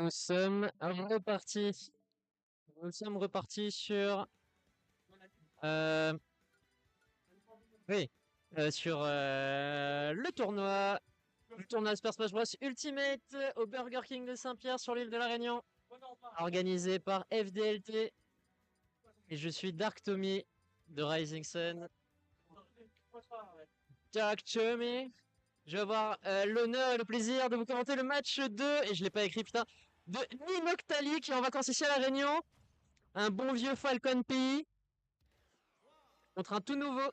Nous sommes repartis. Nous sommes repartis sur, euh, oui, sur le tournoi Super Smash Bros Ultimate au Burger King de Saint-Pierre sur l'île de la Réunion, organisé par FDLT. Et je suis Dark Tommy de Rising Sun. Dark Tommy. Je vais avoir l'honneur et le plaisir de vous commenter le match 2, et je l'ai pas écrit, putain, de Ninoctali qui est en vacances ici à La Réunion. Un bon vieux Falcon Pays contre un tout nouveau,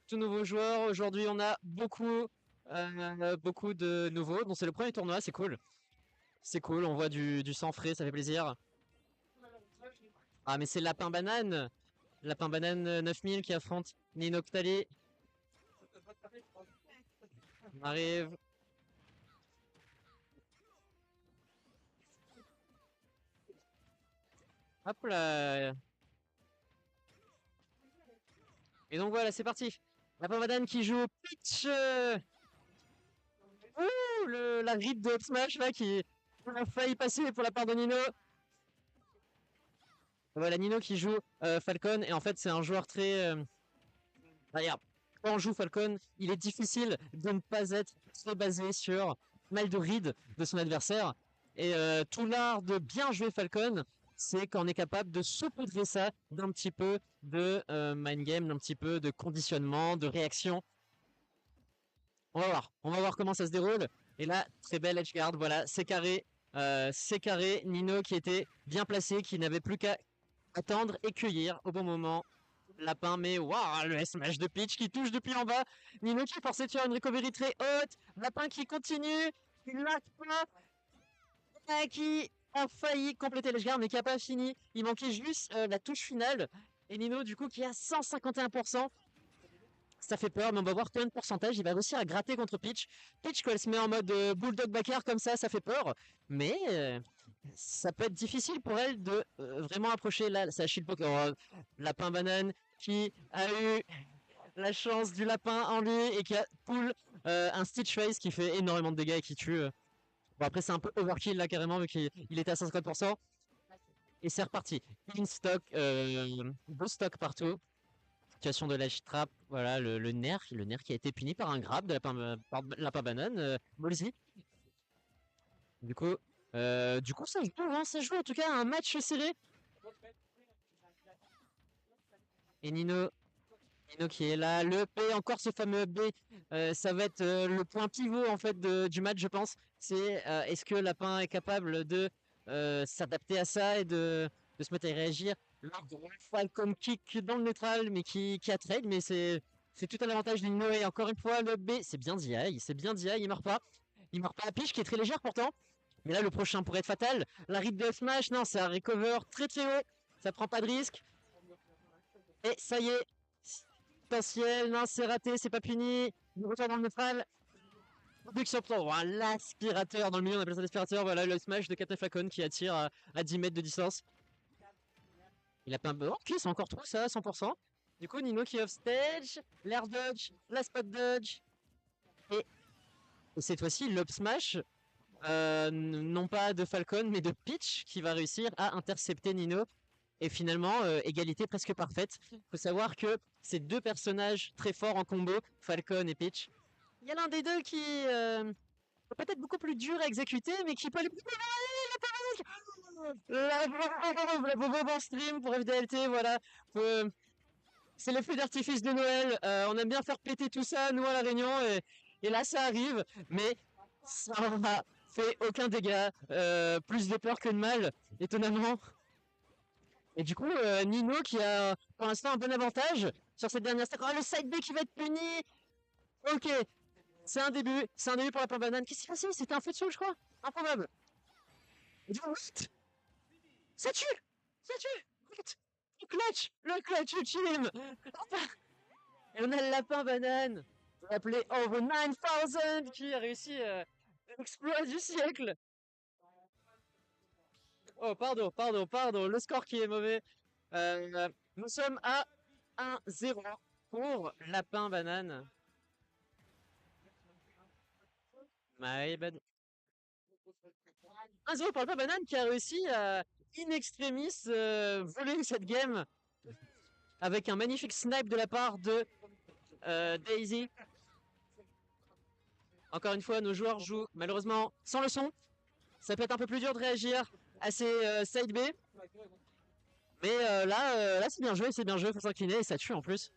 tout nouveau joueur. Aujourd'hui, on a beaucoup de nouveaux. Donc c'est le premier tournoi, c'est cool. C'est cool, on voit du sang frais, ça fait plaisir. Ah, mais c'est Lapin Banane. Lapin Banane 9000 qui affronte Ninoctali. On arrive. Hop là. Et donc voilà, c'est parti. Lapin Banane qui joue pitch. Ouh, la rip de Up Smash là qui a failli passer pour la part de Nino. Voilà, Nino qui joue Falcon, et en fait c'est un joueur très... regarde, quand on joue Falcon, il est difficile de ne pas être très basé sur mal de read de son adversaire. Et tout l'art de bien jouer Falcon, c'est qu'on est capable de saupoudrer ça d'un petit peu de mind game, d'un petit peu de conditionnement, de réaction. On va voir comment ça se déroule. Et là, très belle edge guard, voilà, c'est carré. Nino qui était bien placé, qui n'avait plus qu'à attendre et cueillir au bon moment. Lapin, mais waouh, le smash de Peach qui touche depuis en bas. Nino qui est forcé de faire une recovery très haute. Lapin qui continue, il lâche pas, qui a failli compléter les mais qui a pas fini. Il manquait juste la touche finale. Et Nino, du coup, qui est à 151%. Ça fait peur, mais on va voir combien de pourcentage il va réussir à gratter contre Peach. Peach, quand elle se met en mode bulldog backer comme ça fait peur. Mais ça peut être difficile pour elle de vraiment approcher là, sa shield poker. Lapin banane qui a eu la chance du lapin en lui et qui a pull un Stitch Face qui fait énormément de dégâts et qui tue. Bon, après, c'est un peu overkill là carrément vu qu'il était à 150%. Et c'est reparti. In stock, deux stocks partout. Situation de l'edge trap, voilà le nerf qui a été puni par un grab de lapin banane, Molzy. Du coup ça joue, hein, ça joue en tout cas un match serré. Et Nino qui est là, le B, encore ce fameux B, ça va être le point pivot en fait du match je pense. C'est est-ce que Lapin est capable de s'adapter à ça et de se mettre à réagir lors de Falcon Kick dans le neutral mais qui a trade, mais c'est tout un avantage de Nino. Et encore une fois le B, c'est bien DI, il meurt pas à Peach qui est très légère pourtant. Mais là le prochain pourrait être fatal. La rip de Smash, non, c'est un recover très très haut, ça prend pas de risque. Et ça y est, potentiel, non, c'est raté, c'est pas puni. Il retourne dans le neutral. Production pour l'aspirateur dans le milieu, on appelle ça l'aspirateur. Voilà le smash de Captain Falcon qui attire à 10 mètres de distance. Il a pas un peu. Ok, c'est encore trop ça, 100%. Du coup, Nino qui off stage, l'air dodge, la spot dodge. Et, et cette fois-ci, l'up smash, non pas de Falcon, mais de Peach qui va réussir à intercepter Nino. Et finalement, égalité presque parfaite. Faut savoir que ces deux personnages très forts en combo, Falcon et Peach, il y a l'un des deux qui est peut-être beaucoup plus dur à exécuter, mais qui peut aller plus loin. La bobo en stream pour FDLT, voilà. C'est le feu d'artifice de Noël. On aime bien faire péter tout ça, nous à La Réunion, et là ça arrive, mais ça n'a fait aucun dégât. Plus de peur que de mal, étonnamment. Et du coup, Nino qui a pour l'instant un bon avantage sur cette dernière stack. Oh, le side B qui va être puni. Ok, c'est un début pour la pomme banane. Qu'est-ce qui s'est passé? C'était un feu de soul, je crois. Improbable. Et du coup, what? Ça tue, ça tue. Le clutch ultime. Et on a le lapin banane, appelé Over 9000, qui a réussi l'exploit du siècle. Oh, pardon, le score qui est mauvais. Nous sommes à 1-0 pour Lapin Banane. My bad. 1-0 pour Alpha Banane qui a réussi à in extremis voler cette game avec un magnifique snipe de la part de Daisy. Encore une fois, nos joueurs jouent malheureusement sans le son. Ça peut être un peu plus dur de réagir à ces side B. Mais là c'est bien joué, faut s'incliner et ça tue en plus.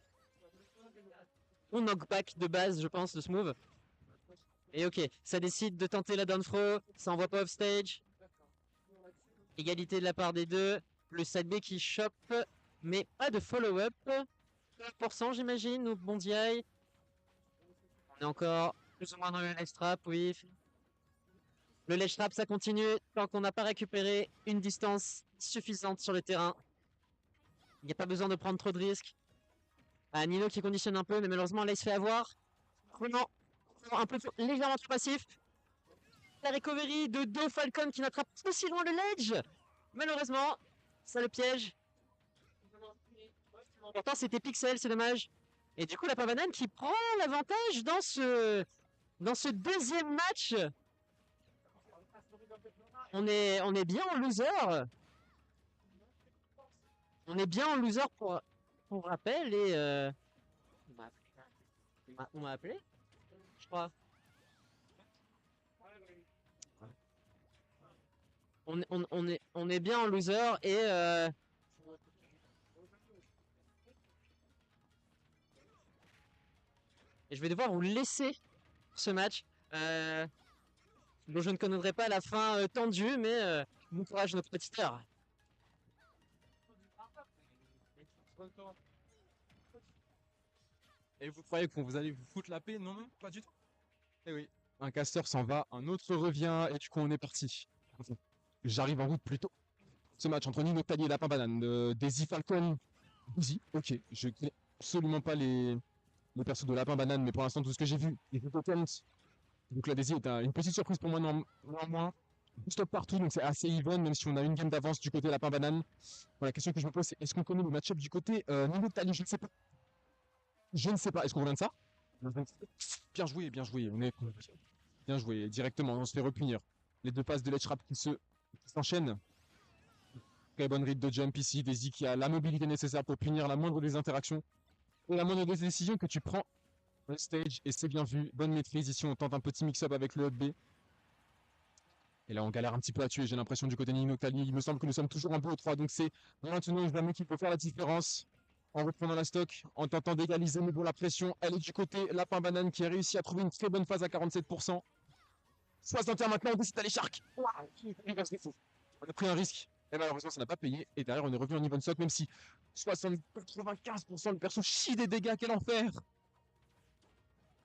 On knockback de base, je pense, de ce move. Et ok, ça décide de tenter la down throw, ça envoie pas off stage. Égalité de la part des deux. Le side B qui chope, mais pas de follow-up. 9% j'imagine, ou Bondiaï. On est encore plus ou moins dans le ledge trap, oui. Le ledge trap, ça continue tant qu'on n'a pas récupéré une distance suffisante sur le terrain. Il n'y a pas besoin de prendre trop de risques. Ah, Nino qui conditionne un peu, mais malheureusement, là, il se fait avoir. Prenant un peu légèrement trop passif. La recovery de deux Falcon qui n'attrape pas si loin le ledge. Malheureusement, ça le piège. Pourtant, c'était Pixel, c'est dommage. Et du coup, la Pavanane qui prend l'avantage dans ce deuxième match. On est bien en loser. On est bien en loser pour rappel. Et on m'a appelé, je crois. On est bien en loser et je vais devoir vous laisser ce match. Dont je ne connaîtrai pas la fin tendue, mais bon courage notre petite heure. Et vous croyez qu'on vous allez vous foutre la paix? Non, non, pas du tout. Eh oui, un caster s'en va, un autre revient, et du coup on est parti. J'arrive en route plus tôt. Ce match entre Nino Tali et Lapin Banane, Daisy Falcon. Daisy, ok, je connais absolument pas les persos de Lapin Banane, mais pour l'instant tout ce que j'ai vu, les totems. Donc la Daisy est une petite surprise pour moi néanmoins. Stop partout, donc c'est assez even, même si on a une game d'avance du côté Lapin Banane. Bon, la question que je me pose, c'est est-ce qu'on connaît le match-up du côté Nino Tali? Je ne sais pas. Je ne sais pas. Est-ce qu'on revient de ça? Bien joué, bien joué. On est bien joué. Directement, on se fait repunir. Les deux passes de Ledge Trap qui s'enchaînent. Très bonne read de jump ici. Daisy qui a la mobilité nécessaire pour punir la moindre des interactions et la moindre des décisions que tu prends on stage. Et c'est bien vu. Bonne maîtrise. Ici, on tente un petit mix-up avec le B. Et là, on galère un petit peu à tuer. J'ai l'impression du côté Nino Tali. Il me semble que nous sommes toujours un peu au 3. Donc c'est maintenant jamais qui peut faire la différence. En reprenant la stock, en tentant d'égaliser, mais bon, la pression, elle est du côté Lapin Banane qui a réussi à trouver une très bonne phase à 47%. 61 maintenant, on décide d'aller Shark. On a pris un risque. Et malheureusement, ça n'a pas payé. Et derrière, on est revenu en even stock, même si 95% de perso chie des dégâts. Quel enfer!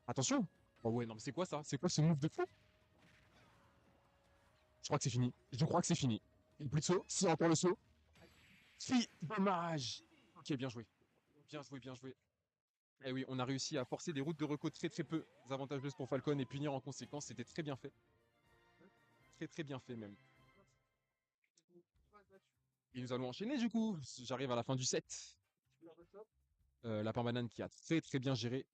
Attention! Oh ouais, non, mais c'est quoi ça? C'est quoi ce move de fou? Je crois que c'est fini. Je crois que c'est fini. Il n'y a plus de saut. Si, encore le saut. Si, dommage! Ok, bien joué. Bien joué, bien joué. Et oui, on a réussi à forcer des routes de reco très très peu avantageuses pour Falcon et punir en conséquence. C'était très bien fait. Très très bien fait même. Et nous allons enchaîner du coup. J'arrive à la fin du set. Lapin Banane qui a très très bien géré.